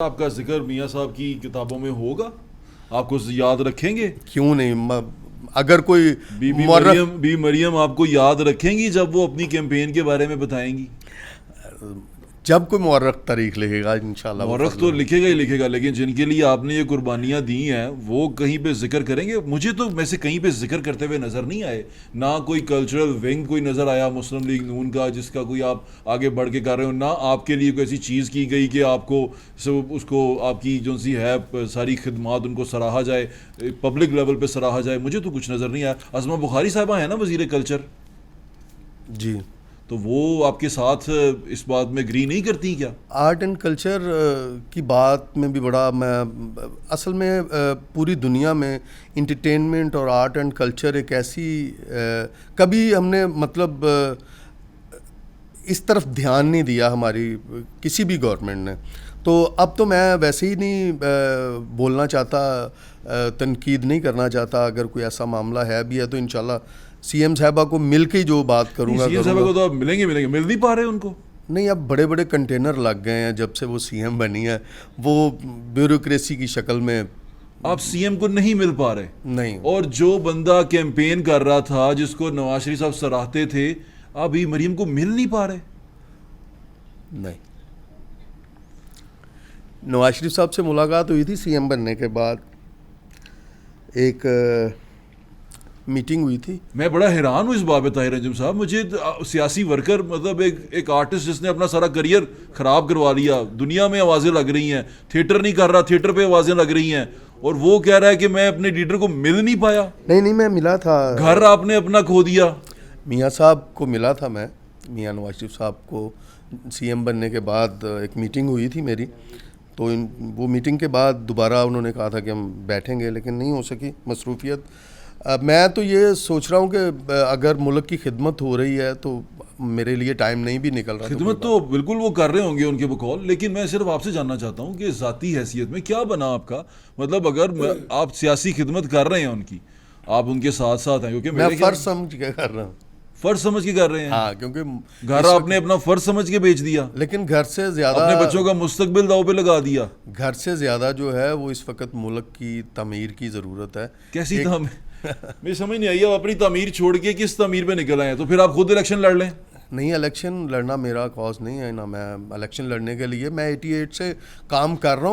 आपका जिक्र मियाँ साहब की किताबों में होगा, आपको याद रखेंगे? क्यों नहीं अगर कोई बीबी मौरख मरियम बी मरियम आपको याद रखेंगी जब वो अपनी कैंपेन के बारे में बताएंगी? जब कोई मौरख तारीख लिखेगा इंशाल्लाह वो मौरख तो फजल लिखेगा ही लिखेगा, लेकिन जिनके लिए आपने ये कुर्बानियाँ दी हैं वो कहीं पे जिक्र करेंगे? मुझे तो वैसे कहीं पे जिक्र करते हुए नज़र नहीं आए, ना कोई कल्चरल विंग कोई नज़र आया मुस्लिम लीग नून का जिसका कोई आप आगे बढ़ के कर रहे हो, ना आपके लिए कोई ऐसी चीज़ की गई कि आपको उसको आपकी जो सी है सारी खिदमात उनको सराहा जाए, पब्लिक लेवल पे सराहा जाए। मुझे तो कुछ नज़र नहीं आया। अज़मा बुखारी साहबा है ना वज़ीर कल्चर, जी। तो वो आपके साथ इस बात में एग्री नहीं करती क्या? आर्ट एंड कल्चर की बात में भी बड़ा मैं असल में पूरी दुनिया में इंटरटेनमेंट और आर्ट एंड कल्चर एक ऐसी कभी हमने मतलब इस तरफ ध्यान नहीं दिया हमारी किसी भी गवर्नमेंट ने। तो अब तो मैं वैसे ही नहीं बोलना चाहता, तनकीद नहीं करना चाहता। अगर कोई ऐसा मामला है भी है तो इंशाल्लाह सीएम साहबा को मिल के ही जो बात करूँगा सीएम साहबा को तो आप मिलेंगे मिल नहीं पा रहे उनको? नहीं, अब बड़े बड़े कंटेनर लग गए हैं जब से वो सीएम बनी है, वो ब्यूरोक्रेसी की शक्ल में। आप सीएम को नहीं मिल पा रहे? नहीं। और जो बंदा कैंपेन कर रहा था जिसको नवाज शरीफ साहब सराहते थे, आप ई मरियम को मिल नहीं पा रहे? नहीं, नवाज शरीफ साहब से मुलाकात हुई थी सीएम बनने के बाद, एक मीटिंग हुई थी। मैं बड़ा हैरान हूँ इस बाबत ताहिर अंजुम साहब। मुझे सियासी वर्कर मतलब एक आर्टिस्ट जिसने अपना सारा करियर ख़राब करवा लिया, दुनिया में आवाज़ें लग रही हैं, थिएटर नहीं कर रहा, थिएटर पे आवाज़ें लग रही हैं, और वो कह रहा है कि मैं अपने लीडर को मिल नहीं पाया। नहीं, मैं मिला था। घर आपने अपना खो दिया। मियाँ साहब को मिला था मैं, मियाँ नवाज शरीफ साहब को सीएम बनने के बाद एक मीटिंग हुई थी मेरी। तो वो मीटिंग के बाद दोबारा उन्होंने कहा था कि हम बैठेंगे, लेकिन नहीं हो सकी मसरूफियत। मैं तो ये सोच रहा हूँ कि अगर मुल्क की खिदमत हो रही है तो मेरे लिए टाइम नहीं भी निकल रहा। खिदमत तो बिल्कुल वो कर रहे होंगे उनके बकौल, लेकिन मैं सिर्फ आपसे जानना चाहता हूँ कि ज़ाती हैसियत में क्या बना आपका? मतलब अगर आप सियासी खिदमत कर रहे हैं उनकी, आप उनके साथ साथ हैं, क्योंकि मैं फ़र्ज समझ के कर रहा हूँ। फर्ज समझ के कर रहे हैं? हाँ, क्योंकि घर आपने अपना फर्ज समझ के बेच दिया, लेकिन घर से ज़्यादा अपने बच्चों का मुस्तकबिल दाव पे लगा दिया। घर से ज़्यादा जो है वो इस वक्त मुल्क की तमीर की ज़रूरत है। कैसी तमीर? मुझे समझ नहीं आई। आप अपनी तमीर छोड़ के किस तमीर पे निकल आए हैं? तो फिर आप खुद इलेक्शन लड़ लें। नहीं, इलेक्शन लड़ना मेरा कॉज नहीं है ना, मैं इलेक्शन लड़ने के लिए मैं 88 से काम कर रहा हूँ।